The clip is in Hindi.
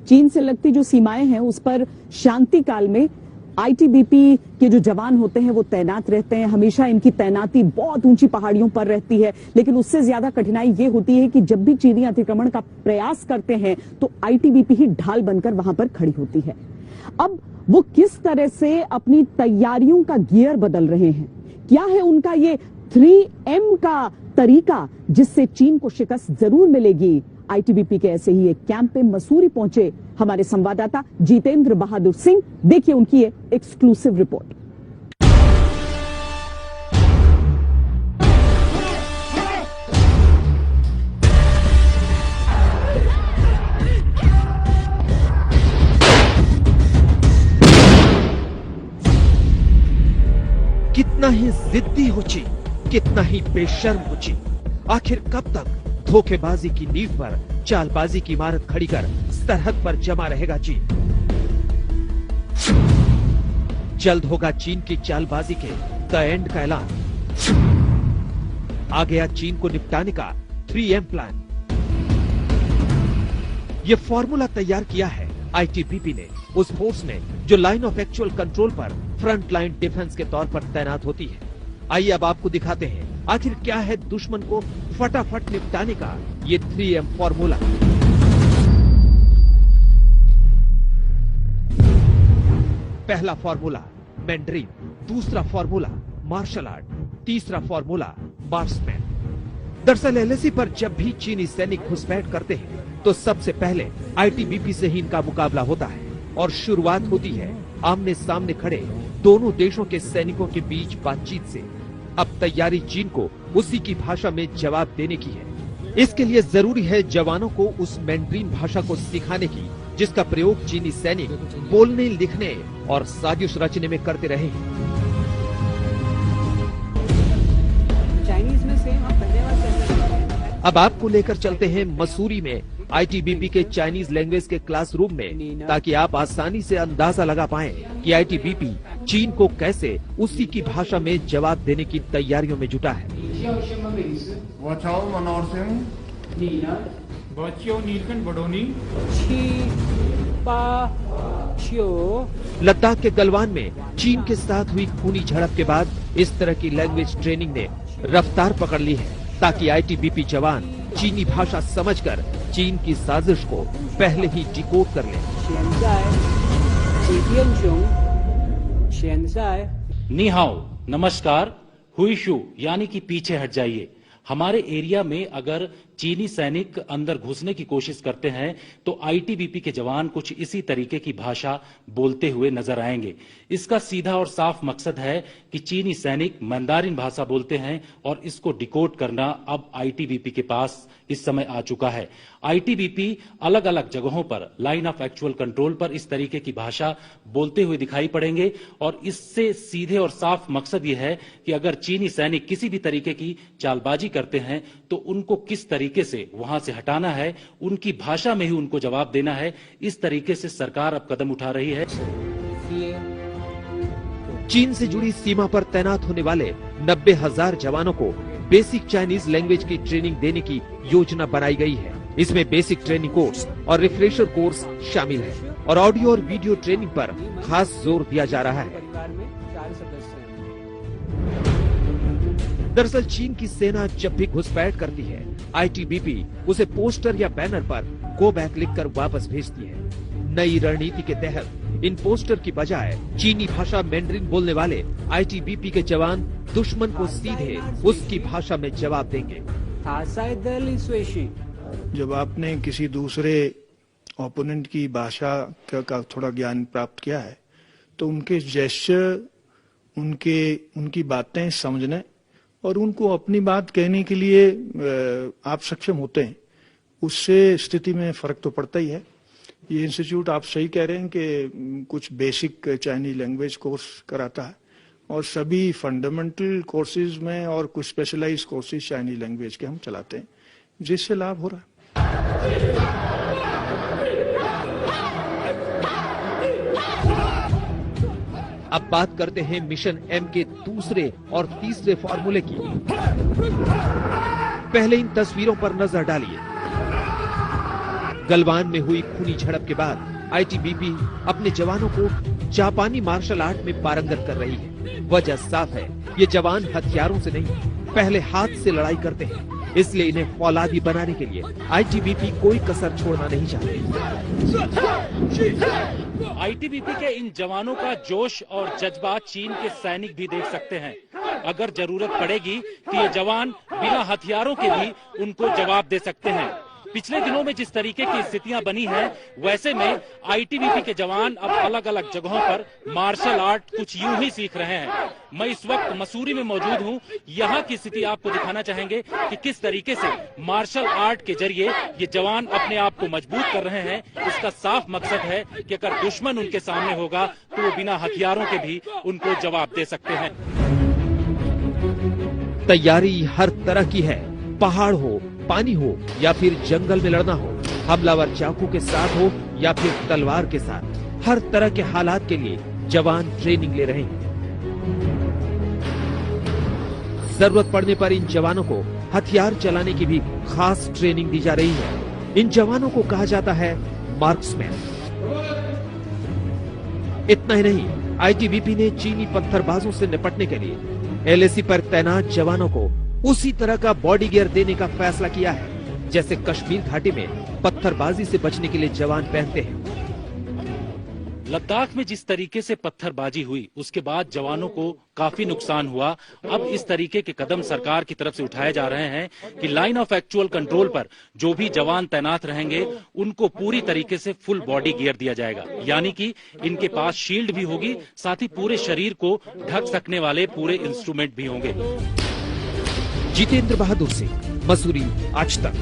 चीन से लगती जो सीमाएं हैं उस पर शांति काल में आईटीबीपी के जो जवान होते हैं वो तैनात रहते हैं। हमेशा इनकी तैनाती बहुत ऊंची पहाड़ियों पर रहती है, लेकिन उससे ज्यादा कठिनाई ये होती है कि जब भी चीनी अतिक्रमण का प्रयास करते हैं तो आईटीबीपी ही ढाल बनकर वहां पर खड़ी होती है। अब वो किस तरह से अपनी तैयारियों का गियर बदल रहे हैं, क्या है उनका ये 3M का तरीका जिससे चीन को शिकस्त जरूर मिलेगी। आईटीबीपी के ऐसे ही एक कैंप पे मसूरी पहुंचे हमारे संवाददाता जितेंद्र बहादुर सिंह। देखिए उनकी ये एक्सक्लूसिव रिपोर्ट। कितना ही जिद्दी हो चीन, कितना ही बेशर्म हो चीन, आखिर कब तक धोखेबाजी की नींव पर चालबाजी की इमारत खड़ी कर सरहद पर जमा रहेगा चीन। जल्द होगा चीन की चालबाजी के द एंड का ऐलान। आ गया चीन को निपटाने का 3M प्लान। ये फॉर्मूला तैयार किया है आईटीबीपी ने, उस फोर्स ने जो लाइन ऑफ एक्चुअल कंट्रोल पर फ्रंट लाइन डिफेंस के तौर पर तैनात होती है। आइए अब आपको दिखाते हैं आखिर क्या है दुश्मन को फटाफट निपटाने का ये 3M फॉर्मूला। पहला फॉर्मूला मैंड्रीन, दूसरा फॉर्मूला मार्शल आर्ट, तीसरा फॉर्मूला मार्क्समैन। दरअसल एलएसी पर जब भी चीनी सैनिक घुसपैठ करते हैं तो सबसे पहले आईटीबीपी से ही इनका मुकाबला होता है और शुरुआत होती है आमने सामने खड़े दोनों देशों के सैनिकों के बीच बातचीत से। अब तैयारी चीन को उसी की भाषा में जवाब देने की है। इसके लिए जरूरी है जवानों को उस मैंड्रीन भाषा को सिखाने की जिसका प्रयोग चीनी सैनिक बोलने, लिखने और साजिश रचने में करते रहे हैं। चाइनीज में सेम आप पहले बार अब आपको लेकर चलते हैं मसूरी में आईटीबीपी के चाइनीज लैंग्वेज के क्लासरूम में, ताकि आप आसानी से अंदाजा लगा पाएं कि आईटीबीपी चीन को कैसे उसी की भाषा में जवाब देने की तैयारियों में जुटा है। लद्दाख के गलवान में चीन के साथ हुई खूनी झड़प के बाद इस तरह की लैंग्वेज ट्रेनिंग ने रफ्तार पकड़ ली है, ताकि आईटीबीपी जवान चीनी भाषा समझकर चीन की साजिश को पहले ही डिकोड कर लें। नी हाओ, नमस्कार, हुई शू यानी कि पीछे हट जाइए। हमारे एरिया में अगर चीनी सैनिक अंदर घुसने की कोशिश करते हैं तो आईटीबीपी के जवान कुछ इसी तरीके की भाषा बोलते हुए नजर आएंगे। इसका सीधा और साफ मकसद है कि चीनी सैनिक मंदारिन भाषा बोलते हैं और इसको डिकोड करना अब आईटीबीपी के पास इस समय आ चुका है। आईटीबीपी अलग अलग जगहों पर लाइन ऑफ एक्चुअल कंट्रोल पर इस तरीके की भाषा बोलते हुए दिखाई पड़ेंगे और इससे सीधे और साफ मकसद ये है कि अगर चीनी सैनिक किसी भी तरीके की चालबाजी करते हैं तो उनको किस तरीके से वहां से हटाना है, उनकी भाषा में ही उनको जवाब देना है। इस तरीके से सरकार अब कदम उठा रही है। चीन से जुड़ी सीमा पर तैनात होने वाले 90,000 जवानों को बेसिक चाइनीज लैंग्वेज की ट्रेनिंग देने की योजना बनाई गई है। इसमें बेसिक ट्रेनिंग कोर्स और रिफ्रेशर कोर्स शामिल है और ऑडियो और वीडियो ट्रेनिंग पर खास जोर दिया जा रहा है। दरअसल चीन की सेना जब भी घुसपैठ करती है, आईटीबीपी उसे पोस्टर या बैनर पर गो बैक लिखकर वापस भेजती है। नई रणनीति के तहत इन पोस्टर की बजाय चीनी भाषा मैंड्रीन बोलने वाले आईटीबीपी के जवान दुश्मन को सीधे उसकी भाषा में जवाब देंगे। जब आपने किसी दूसरे ओपोनेंट की भाषा का थोड़ा ज्ञान प्राप्त किया है तो उनके जेस्चर, उनकी बातें समझने और उनको अपनी बात कहने के लिए आप सक्षम होते हैं, उससे स्थिति में फर्क तो पड़ता ही है। ये इंस्टीट्यूट आप सही कह रहे हैं कि कुछ बेसिक चाइनीज लैंग्वेज कोर्स कराता है और सभी फंडामेंटल कोर्सेज में और कुछ स्पेशलाइज कोर्सेज चाइनीज लैंग्वेज के हम चलाते हैं, जिससे लाभ हो रहा है। अब बात करते हैं मिशन एम के दूसरे और तीसरे फॉर्मूले की। पहले इन तस्वीरों पर नजर डालिए। गलवान में हुई खूनी झड़प के बाद आईटीबीपी अपने जवानों को जापानी मार्शल आर्ट में पारंगत कर रही है। वजह साफ है, ये जवान हथियारों से नहीं, पहले हाथ से लड़ाई करते हैं। इसलिए इन्हें फौलादी बनाने के लिए आईटीबीपी कोई कसर छोड़ना नहीं चाहती। आईटीबीपी के इन जवानों का जोश और जज्बा चीन के सैनिक भी देख सकते हैं। अगर जरूरत पड़ेगी तो ये जवान बिना हथियारों के भी उनको जवाब दे सकते हैं। पिछले दिनों में जिस तरीके की स्थितियां बनी हैं, वैसे में आईटीबीपी के जवान अब अलग अलग जगहों पर मार्शल आर्ट कुछ यूं ही सीख रहे हैं। मैं इस वक्त मसूरी में मौजूद हूं। यहाँ की स्थिति आपको दिखाना चाहेंगे कि किस तरीके से मार्शल आर्ट के जरिए ये जवान अपने आप को मजबूत कर रहे हैं। इसका साफ मकसद है कि अगर दुश्मन उनके सामने होगा तो वो बिना हथियारों के भी उनको जवाब दे सकते हैं। तैयारी हर तरह की है, पहाड़ हो, पानी हो या फिर जंगल में लड़ना हो, हमलावर चाकू के साथ हो या फिर तलवार के साथ, हर तरह के हालात के लिए जवान ट्रेनिंग ले रहे हैं। जरूरत पड़ने पर इन जवानों को हथियार चलाने की भी खास ट्रेनिंग दी जा रही है। इन जवानों को कहा जाता है मार्क्समैन। इतना ही नहीं, आईटीबीपी ने चीनी पत्थरबाजों से निपटने के लिए एलएसी पर तैनात जवानों को उसी तरह का बॉडी गियर देने का फैसला किया है, जैसे कश्मीर घाटी में पत्थरबाजी से बचने के लिए जवान पहनते हैं। लद्दाख में जिस तरीके से पत्थरबाजी हुई, उसके बाद जवानों को काफी नुकसान हुआ। अब इस तरीके के कदम सरकार की तरफ से उठाए जा रहे हैं कि लाइन ऑफ एक्चुअल कंट्रोल पर जो भी जवान तैनात रहेंगे, उनको पूरी तरीके से फुल बॉडी गियर दिया जाएगा। यानी कि इनके पास शील्ड भी होगी, साथ ही पूरे शरीर को ढक सकने वाले पूरे इंस्ट्रूमेंट भी होंगे। जितेंद्र बहादुर सिंह, मसूरी, आज तक।